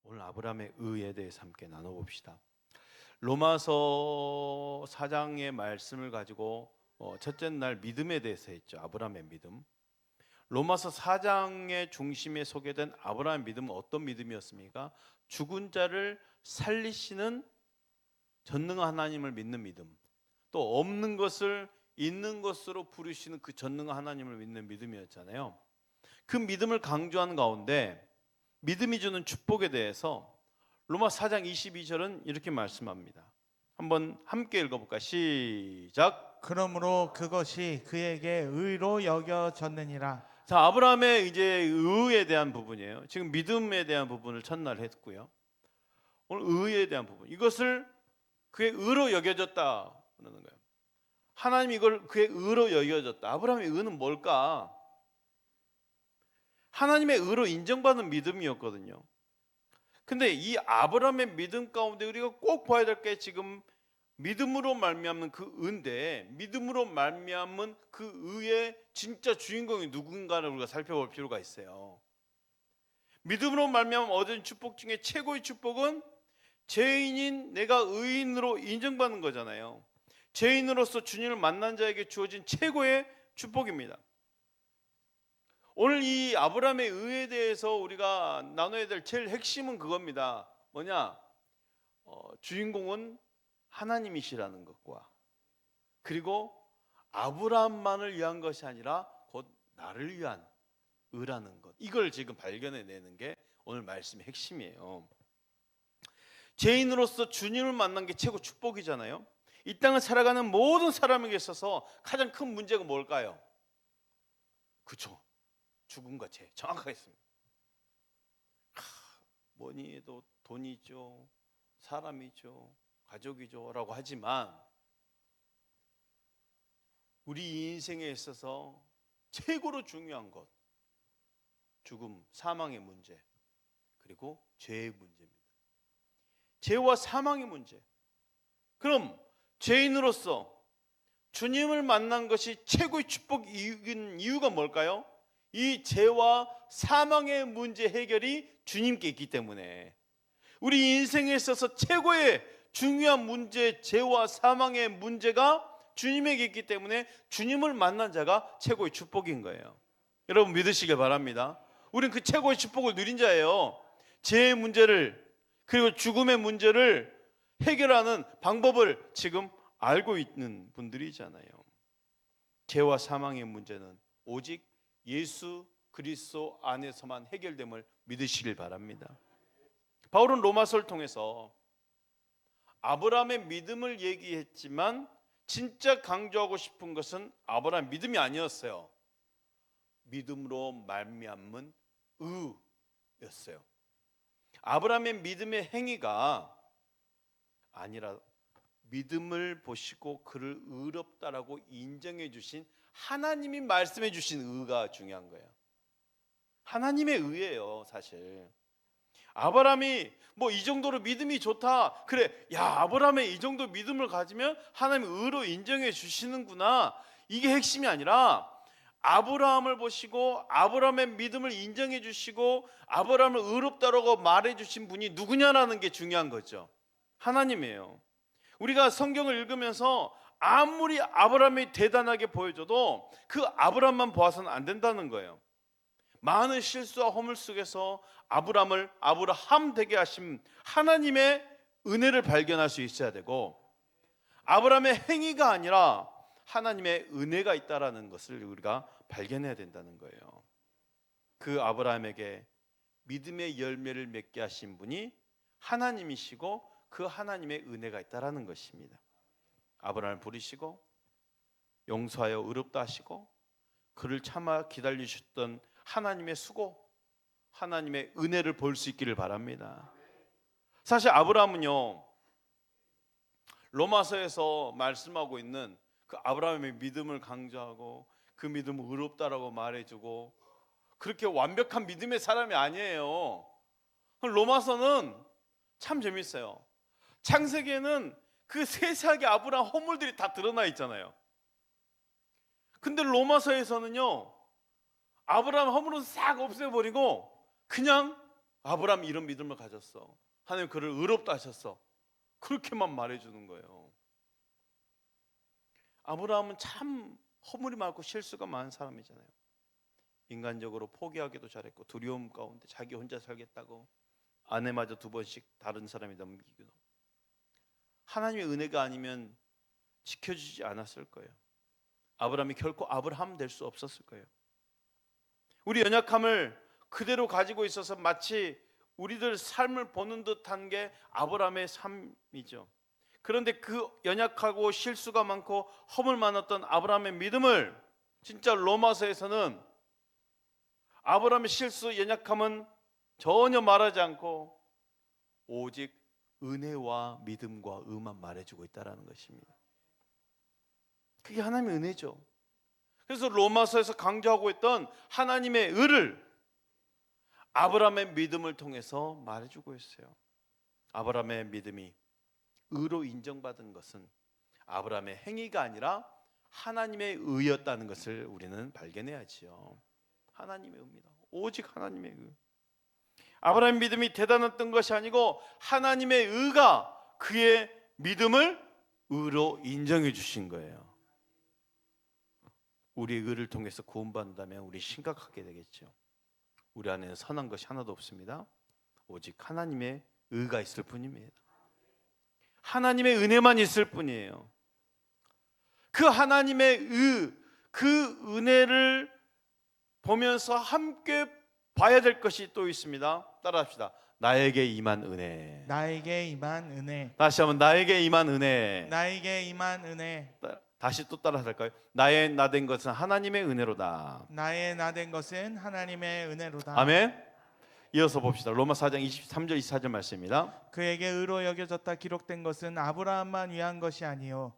오늘 아브라함의 의에 대해서 함께 나눠봅시다. 로마서 4장의 말씀을 가지고 첫째 날 믿음에 대해서 했죠. 아브라함의 믿음. 로마서 4장의 중심에 소개된 아브라함의 믿음은 어떤 믿음이었습니까? 죽은 자를 살리시는 전능한 하나님을 믿는 믿음, 또 없는 것을 있는 것으로 부르시는 그 전능한 하나님을 믿는 믿음이었잖아요. 그 믿음을 강조하는 가운데 믿음이 주는 축복에 대해서 로마 4장 22절은 이렇게 말씀합니다. 한번 함께 읽어볼까? 시작. 그러므로 그것이 그에게 의로 여겨졌느니라. 자, 아브라함의 이제 의에 대한 부분이에요. 지금 믿음에 대한 부분을 첫날 했고요. 오늘 의에 대한 부분, 이것을 그의 의로 여겨졌다 그러는 거예요. 하나님이 이걸 그의 의로 여겨졌다. 아브라함의 의는 뭘까? 하나님의 의로 인정받는 믿음이었거든요. 근데 이 아브라함의 믿음 가운데 우리가 꼭 봐야 될 게 지금 믿음으로 말미암는 그 의인데, 믿음으로 말미암은 그 의의 진짜 주인공이 누군가를 우리가 살펴볼 필요가 있어요. 믿음으로 말미암은 얻은 축복 중에 최고의 축복은 죄인인 내가 의인으로 인정받는 거잖아요. 죄인으로서 주님을 만난 자에게 주어진 최고의 축복입니다. 오늘 이 아브라함의 의에 대해서 우리가 나눠야 될 제일 핵심은 그겁니다. 뭐냐? 주인공은 하나님이시라는 것과, 그리고 아브라함만을 위한 것이 아니라 곧 나를 위한 의라는 것, 이걸 지금 발견해내는 게 오늘 말씀의 핵심이에요. 죄인으로서 주님을 만난 게 최고 축복이잖아요. 이 땅을 살아가는 모든 사람에게 있어서 가장 큰 문제가 뭘까요? 그렇죠, 죽음과 죄. 정확하게 했습니다. 뭐니 해도 돈이죠, 사람이죠, 가족이죠 라고 하지만 우리 인생에 있어서 최고로 중요한 것, 죽음, 사망의 문제, 그리고 죄의 문제입니다. 죄와 사망의 문제. 그럼 죄인으로서 주님을 만난 것이 최고의 축복인 이유가 뭘까요? 이 죄와 사망의 문제 해결이 주님께 있기 때문에, 우리 인생에 있어서 최고의 중요한 문제, 죄와 사망의 문제가 주님에게 있기 때문에 주님을 만난 자가 최고의 축복인 거예요. 여러분 믿으시길 바랍니다. 우린 그 최고의 축복을 누린 자예요. 죄의 문제를, 그리고 죽음의 문제를 해결하는 방법을 지금 알고 있는 분들이잖아요. 죄와 사망의 문제는 오직 예수 그리스도 안에서만 해결됨을 믿으시길 바랍니다. 바울은 로마서를 통해서 아브라함의 믿음을 얘기했지만 진짜 강조하고 싶은 것은 아브라함 믿음이 아니었어요. 믿음으로 말미암은 의였어요. 아브라함의 믿음의 행위가 아니라 믿음을 보시고 그를 의롭다라고 인정해 주신 하나님이 말씀해 주신 의가 중요한 거예요. 하나님의 의예요, 사실. 아브라함이 뭐 이 정도로 믿음이 좋다, 그래, 야, 아브라함의 이 정도 믿음을 가지면 하나님 의로 인정해 주시는구나, 이게 핵심이 아니라 아브라함을 보시고 아브라함의 믿음을 인정해 주시고 아브라함을 의롭다라고 말해 주신 분이 누구냐라는 게 중요한 거죠. 하나님이에요. 우리가 성경을 읽으면서 아무리 아브라함이 대단하게 보여줘도 그 아브라함만 보아서는 안 된다는 거예요. 많은 실수와 허물 속에서 아브라함을 아브라함 되게 하신 하나님의 은혜를 발견할 수 있어야 되고, 아브라함의 행위가 아니라 하나님의 은혜가 있다라는 것을 우리가 발견해야 된다는 거예요. 그 아브라함에게 믿음의 열매를 맺게 하신 분이 하나님이시고 그 하나님의 은혜가 있다라는 것입니다. 아브라함을 부르시고 용서하여 의롭다 하시고 그를 참아 기다리셨던 하나님의 수고, 하나님의 은혜를 볼 수 있기를 바랍니다. 사실 아브라함은요, 로마서에서 말씀하고 있는 그 아브라함의 믿음을 강조하고 그 믿음을 의롭다라고 말해주고 그렇게 완벽한 믿음의 사람이 아니에요. 로마서는 참 재밌어요. 창세기에는 그 세세하게 아브라함 허물들이 다 드러나 있잖아요. 근데 로마서에서는요, 아브라함 허물은 싹 없애버리고 그냥 아브라함 이런 믿음을 가졌어. 하나님 그를 의롭다 하셨어. 그렇게만 말해주는 거예요. 아브라함은 참 허물이 많고 실수가 많은 사람이잖아요. 인간적으로 포기하기도 잘했고 두려움 가운데 자기 혼자 살겠다고 아내마저 2번씩 다른 사람이 넘기기도. 하나님의 은혜가 아니면 지켜주지 않았을 거예요. 아브라함이 결코 아브라함 될 수 없었을 거예요. 우리 연약함을 그대로 가지고 있어서 마치 우리들 삶을 보는 듯한 게 아브라함의 삶이죠. 그런데 그 연약하고 실수가 많고 허물 많았던 아브라함의 믿음을 진짜 로마서에서는 아브라함의 실수, 연약함은 전혀 말하지 않고 오직 은혜와 믿음과 의만 말해주고 있다는 것입니다. 그게 하나님의 은혜죠. 그래서 로마서에서 강조하고 있던 하나님의 의를 아브라함의 믿음을 통해서 말해주고 있어요. 아브라함의 믿음이 의로 인정받은 것은 아브라함의 행위가 아니라 하나님의 의였다는 것을 우리는 발견해야지요. 하나님의 의입니다. 오직 하나님의 의. 아브라함의 믿음이 대단했던 것이 아니고 하나님의 의가 그의 믿음을 의로 인정해 주신 거예요. 우리의 의를 통해서 구원받는다면 우리 심각하게 되겠죠. 우리 안에는 선한 것이 하나도 없습니다. 오직 하나님의 의가 있을 뿐입니다. 하나님의 은혜만 있을 뿐이에요. 그 하나님의 의, 그 은혜를 보면서 함께 봐야 될 것이 또 있습니다. 따라합시다. 나에게 임한 은혜. 나에게 임한 은혜. 다시 한번 나에게 임한 은혜. 나에게 임한 은혜. 다시 또 따라 할까요? 나의 나된 것은 하나님의 은혜로다. 나의 나된 것은 하나님의 은혜로다. 아멘. 이어서 봅시다. 로마 4장 23절 24절 말씀입니다. 그에게 의로 여겨졌다 기록된 것은 아브라함만 위한 것이 아니요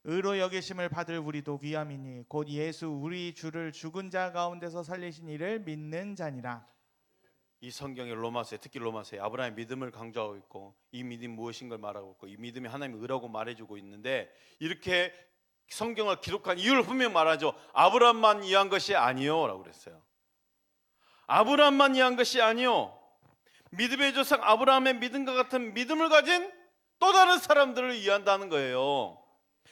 의로 여기심을 받을 우리도 위함이니 곧 예수 우리 주를 죽은 자 가운데서 살리신 이를 믿는 자니라. 이 성경의 로마서에 특히 로마서에 아브라함의 믿음을 강조하고 있고 이 믿음이 무엇인 걸 말하고 있고 이 믿음이 하나님의 의라고 말해주고 있는데 이렇게 성경을 기록한 이유를 분명히 말하죠. 아브라함만 위한 것이 아니요 라고 그랬어요. 아브라함만 위한 것이 아니요 믿음의 조상 아브라함의 믿음과 같은 믿음을 가진 또 다른 사람들을 위한다는 거예요.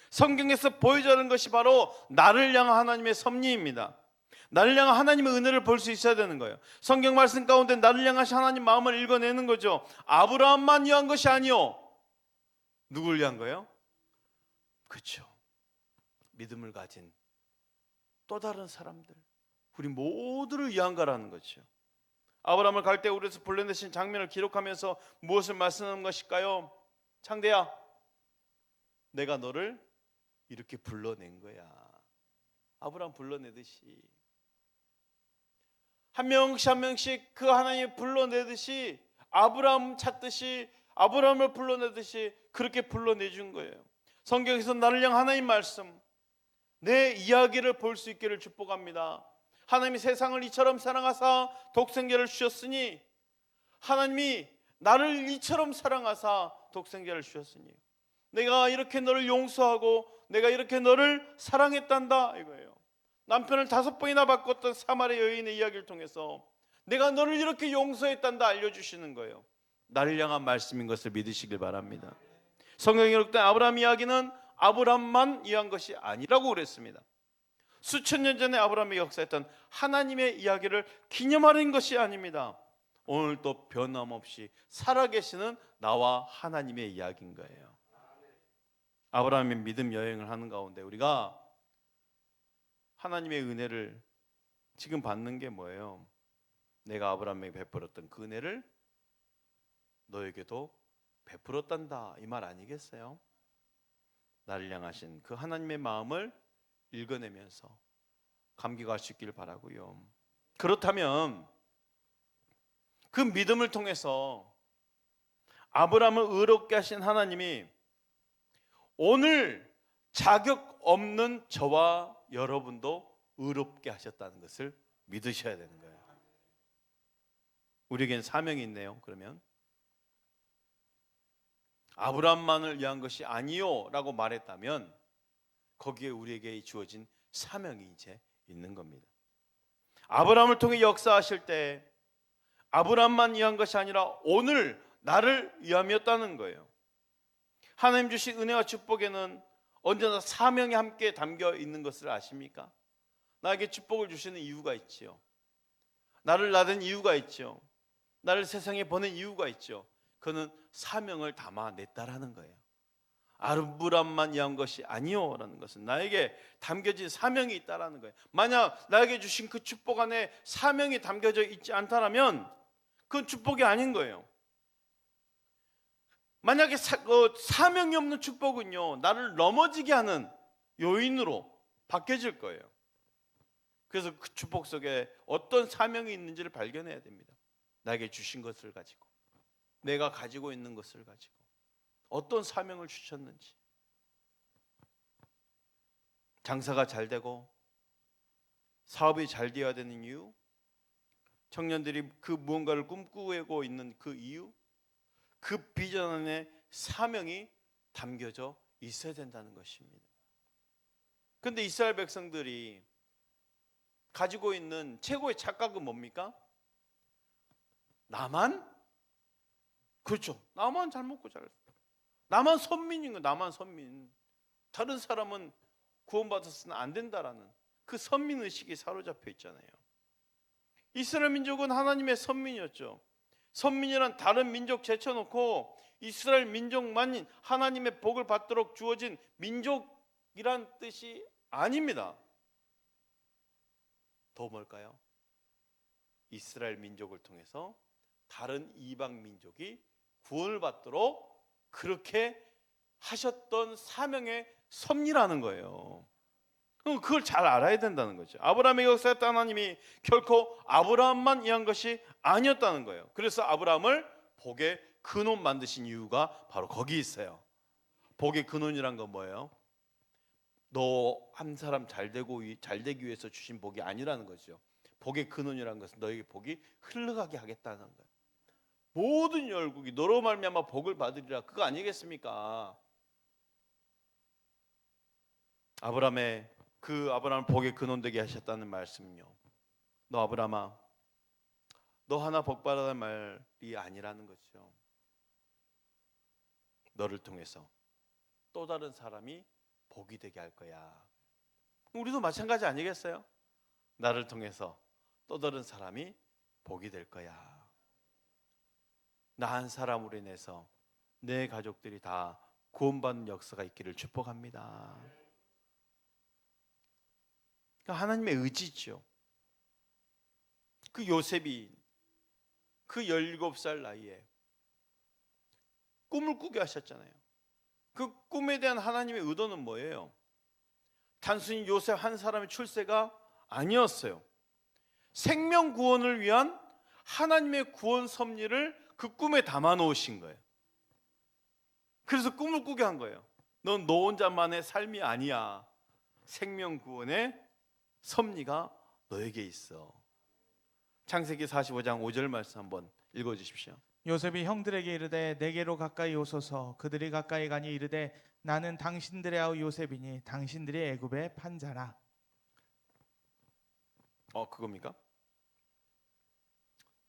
성경에서 보여주는 것이 바로 나를 향한 하나님의 섭리입니다. 나를 향한 하나님의 은혜를 볼 수 있어야 되는 거예요. 성경 말씀 가운데 나를 향하신 하나님 마음을 읽어내는 거죠. 아브라함만 위한 것이 아니요 누굴 위한 거예요? 그렇죠. 믿음을 가진 또 다른 사람들, 우리 모두를 위한 거라는 거죠. 아브라함을 갈 때 우리에서 불러내신 장면을 기록하면서 무엇을 말씀하는 것일까요? 창대야, 내가 너를 이렇게 불러낸 거야. 아브라함 불러내듯이 한 명씩 한 명씩 그 하나님이 불러내듯이 아브라함 찾듯이 아브라함을 불러내듯이 그렇게 불러내준 거예요. 성경에서 나를 향한 하나님 말씀, 내 이야기를 볼 수 있기를 축복합니다. 하나님이 세상을 이처럼 사랑하사 독생자를 주셨으니 하나님이 나를 이처럼 사랑하사 독생자를 주셨으니 내가 이렇게 너를 용서하고 내가 이렇게 너를 사랑했단다 이거예요. 남편을 5번이나 바꿨던 사마리아 여인의 이야기를 통해서 내가 너를 이렇게 용서했단다 알려주시는 거예요. 나를 향한 말씀인 것을 믿으시길 바랍니다. 성경에 기록된 아브라함 이야기는 아브라함만 위한 것이 아니라고 그랬습니다. 수천 년 전에 아브라함이 역사했던 하나님의 이야기를 기념하는 것이 아닙니다. 오늘도 변함없이 살아계시는 나와 하나님의 이야기인 거예요. 아브라함의 믿음 여행을 하는 가운데 우리가 하나님의 은혜를 지금 받는 게 뭐예요? 내가 아브라함에게 베풀었던 그 은혜를 너에게도 베풀었단다 이 말 아니겠어요? 나를 향하신 그 하나님의 마음을 읽어내면서 감기가 할 수 있기를 바라고요. 그렇다면 그 믿음을 통해서 아브라함을 의롭게 하신 하나님이 오늘 자격 없는 저와 여러분도 의롭게 하셨다는 것을 믿으셔야 되는 거예요. 우리에겐 사명이 있네요. 그러면 아브라함만을 위한 것이 아니요 라고 말했다면 거기에 우리에게 주어진 사명이 이제 있는 겁니다. 아브라함을 통해 역사하실 때 아브라함만 위한 것이 아니라 오늘 나를 위함이었다는 거예요. 하나님 주신 은혜와 축복에는 언제나 사명이 함께 담겨 있는 것을 아십니까? 나에게 축복을 주시는 이유가 있지요. 나를 낳은 이유가 있죠. 나를 세상에 보낸 이유가 있죠. 그는 사명을 담아냈다라는 거예요. 아브라함만 위한 것이 아니오라는 것은 나에게 담겨진 사명이 있다라는 거예요. 만약 나에게 주신 그 축복 안에 사명이 담겨져 있지 않다면 그건 축복이 아닌 거예요. 만약에 사명이 없는 축복은요, 나를 넘어지게 하는 요인으로 바뀌어질 거예요. 그래서 그 축복 속에 어떤 사명이 있는지를 발견해야 됩니다. 나에게 주신 것을 가지고, 내가 가지고 있는 것을 가지고 어떤 사명을 주셨는지. 장사가 잘 되고 사업이 잘 되어야 되는 이유, 청년들이 그 무언가를 꿈꾸고 있는 그 이유, 그 비전 안에 사명이 담겨져 있어야 된다는 것입니다. 그런데 이스라엘 백성들이 가지고 있는 최고의 착각은 뭡니까? 나만? 그렇죠. 나만 잘 먹고 잘 나만 선민인 거예요. 나만 선민. 다른 사람은 구원받았으면 안 된다라는 그 선민의식이 사로잡혀 있잖아요. 이스라엘 민족은 하나님의 선민이었죠. 선민이란 다른 민족 제쳐놓고 이스라엘 민족만 하나님의 복을 받도록 주어진 민족이란 뜻이 아닙니다. 더 뭘까요? 이스라엘 민족을 통해서 다른 이방 민족이 구원을 받도록 그렇게 하셨던 사명의 섭리라는 거예요. 그걸 잘 알아야 된다는 거죠. 아브라함의 역사였던 하나님이 결코 아브라함만 위한 것이 아니었다는 거예요. 그래서 아브라함을 복의 근원 만드신 이유가 바로 거기 있어요. 복의 근원이란 건 뭐예요? 너 한 사람 잘 되기 위해서 주신 복이 아니라는 거죠. 복의 근원이라는 것은 너에게 복이 흘러가게 하겠다는 거예요. 모든 열국이 너로 말미암아 복을 받으리라, 그거 아니겠습니까? 아브라함을 복의 근원 되게 하셨다는 말씀은요, 너 아브라함아, 너 하나 복 받아라는 말이 아니라는 거죠. 너를 통해서 또 다른 사람이 복이 되게 할 거야. 우리도 마찬가지 아니겠어요? 나를 통해서 또 다른 사람이 복이 될 거야. 나 한 사람으로 인해서 내 가족들이 다 구원받는 역사가 있기를 축복합니다. 그러니까 하나님의 의지죠. 그 요셉이 그 17살 나이에 꿈을 꾸게 하셨잖아요. 그 꿈에 대한 하나님의 의도는 뭐예요? 단순히 요셉 한 사람의 출세가 아니었어요. 생명 구원을 위한 하나님의 구원 섭리를 그 꿈에 담아 놓으신 거예요. 그래서 꿈을 꾸게 한 거예요. 넌 너 혼자만의 삶이 아니야. 생명 구원의 섭리가 너에게 있어. 창세기 45장 5절 말씀 한번 읽어 주십시오. 요셉이 형들에게 이르되 내게로 가까이 오소서. 그들이 가까이 가니 이르되 나는 당신들의 아우 요셉이니 당신들이 애굽의 판자라. 그겁니까?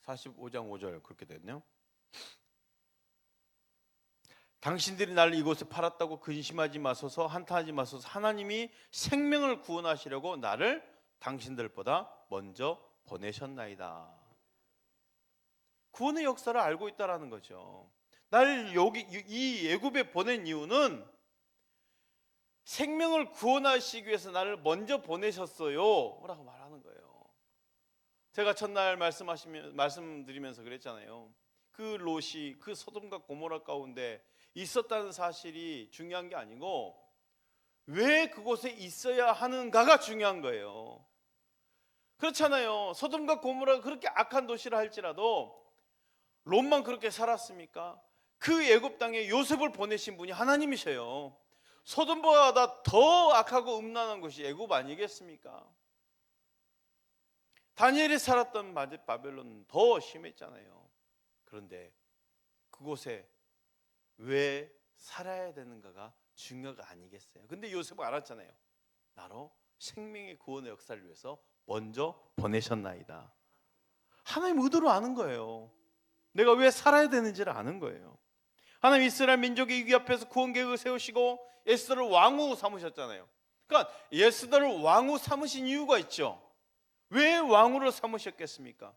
45장 5절 그렇게 됐네요. 당신들이 나를 이곳에 팔았다고 근심하지 마소서, 한탄하지 마소서. 하나님이 생명을 구원하시려고 나를 당신들보다 먼저 보내셨나이다. 구원의 역사를 알고 있다라는 거죠. 나를 여기 이 애굽에 보낸 이유는 생명을 구원하시기 위해서 나를 먼저 보내셨어요 라고 말하는 거예요. 제가 첫날 말씀드리면서 그랬잖아요. 그 롯이 그 소돔과 고모라 가운데 있었다는 사실이 중요한 게 아니고 왜 그곳에 있어야 하는가가 중요한 거예요. 그렇잖아요. 소돔과 고모라가 그렇게 악한 도시라 할지라도 롯만 그렇게 살았습니까? 그 애굽 땅에 요셉을 보내신 분이 하나님이셔요. 소돔보다 더 악하고 음란한 곳이 애굽 아니겠습니까? 다니엘이 살았던 바벨론은 더 심했잖아요. 그런데 그곳에 왜 살아야 되는가가 중요가 아니겠어요? 근데 요셉은 알았잖아요. 나로 생명의 구원의 역사를 위해서 먼저 보내셨나이다. 하나님 의도를 아는 거예요. 내가 왜 살아야 되는지를 아는 거예요. 하나님 이스라엘 민족의 위기 앞에서 구원 계획을 세우시고 에스더를 왕후 삼으셨잖아요. 그러니까 에스더를 왕후 삼으신 이유가 있죠. 왜 왕후를 삼으셨겠습니까?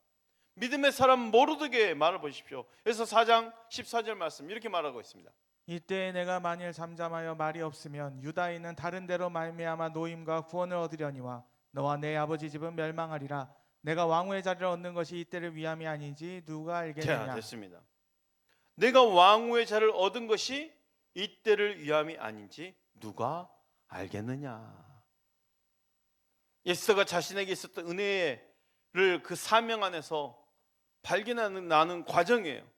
믿음의 사람 모르드게의 말을 보십시오. 그래서 4장 14절 말씀 이렇게 말하고 있습니다. 이때에 내가 만일 잠잠하여 말이 없으면 유다인은 다른 데로 말미암아 노임과 구원을 얻으려니와 너와 내 아버지 집은 멸망하리라. 내가 왕후의 자리를 얻는 것이 이때를 위함이 아니지 누가 알겠느냐. 자, 됐습니다. 내가 왕후의 자를 얻은 것이 이때를 위함이 아닌지 누가 알겠느냐. 에스더가 자신에게 있었던 은혜를 그 사명 안에서 발견하는 과정이에요.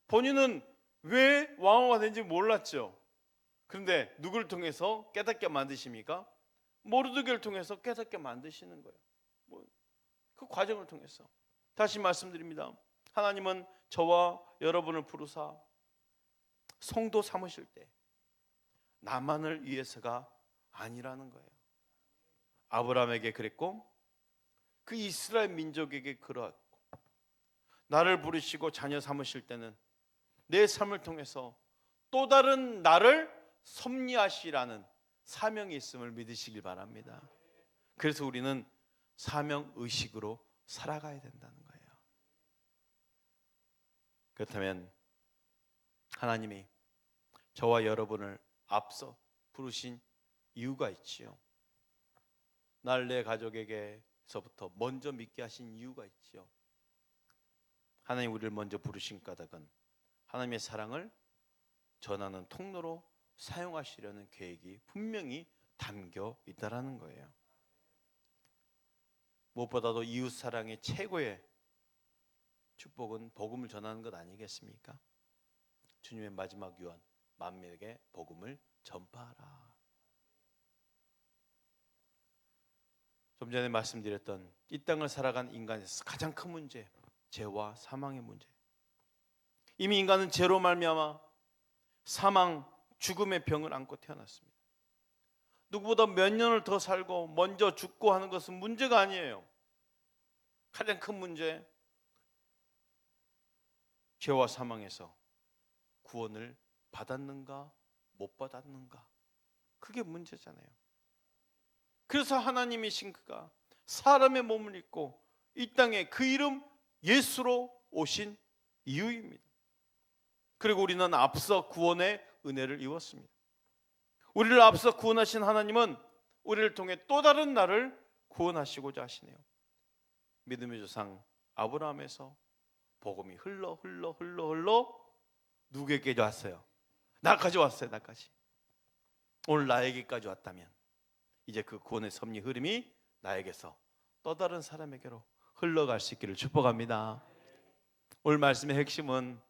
본인은 왜 왕후가 된지 몰랐죠. 그런데 누구를 통해서 깨닫게 만드십니까? 모르드게를 통해서 깨닫게 만드시는 거예요. 그 과정을 통해서. 다시 말씀드립니다. 하나님은 저와 여러분을 부르사 성도 삼으실 때 나만을 위해서가 아니라는 거예요. 아브라함에게 그랬고 그 이스라엘 민족에게 그러했고 나를 부르시고 자녀 삼으실 때는 내 삶을 통해서 또 다른 나를 섭리하시라는 사명이 있음을 믿으시길 바랍니다. 그래서 우리는 사명의식으로 살아가야 된다는 거예요. 그렇다면 하나님이 저와 여러분을 앞서 부르신 이유가 있지요. 날 내 가족에게서부터 먼저 믿게 하신 이유가 있지요. 하나님 우리를 먼저 부르신 까닭은 하나님의 사랑을 전하는 통로로 사용하시려는 계획이 분명히 담겨 있다라는 거예요. 무엇보다도 이웃 사랑의 최고의 축복은 복음을 전하는 것 아니겠습니까? 주님의 마지막 유언, 만민에게 복음을 전파하라. 좀 전에 말씀드렸던 이 땅을 살아간 인간에서 가장 큰 문제, 죄와 사망의 문제. 이미 인간은 죄로 말미암아 사망, 죽음의 병을 안고 태어났습니다. 누구보다 몇 년을 더 살고 먼저 죽고 하는 것은 문제가 아니에요. 가장 큰 문제, 죄와 사망에서 구원을 받았는가 못 받았는가, 그게 문제잖아요. 그래서 하나님이신 그가 사람의 몸을 입고 이 땅에 그 이름 예수로 오신 이유입니다. 그리고 우리는 앞서 구원의 은혜를 입었습니다. 우리를 앞서 구원하신 하나님은 우리를 통해 또 다른 나를 구원하시고자 하시네요. 믿음의 조상 아브라함에서 복음이 흘러 누구에게 왔어요? 나까지 왔어요. 나까지. 오늘 나에게까지 왔다면 이제 그 구원의 섭리 흐름이 나에게서 또 다른 사람에게로 흘러갈 수 있기를 축복합니다. 오늘 말씀의 핵심은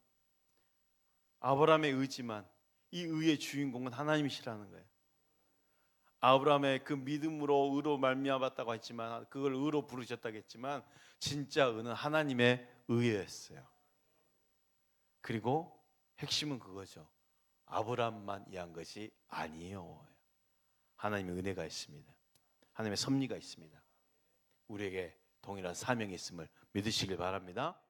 아브라함의 의지만 이 의의 주인공은 하나님이시라는 거예요. 아브라함의 그 믿음으로 의로 말미암았다고 했지만, 그걸 의로 부르셨다고 했지만 진짜 의는 하나님의 의였어요. 그리고 핵심은 그거죠. 아브라함만 이한 것이 아니에요. 하나님의 은혜가 있습니다. 하나님의 섭리가 있습니다. 우리에게 동일한 사명이 있음을 믿으시길 바랍니다.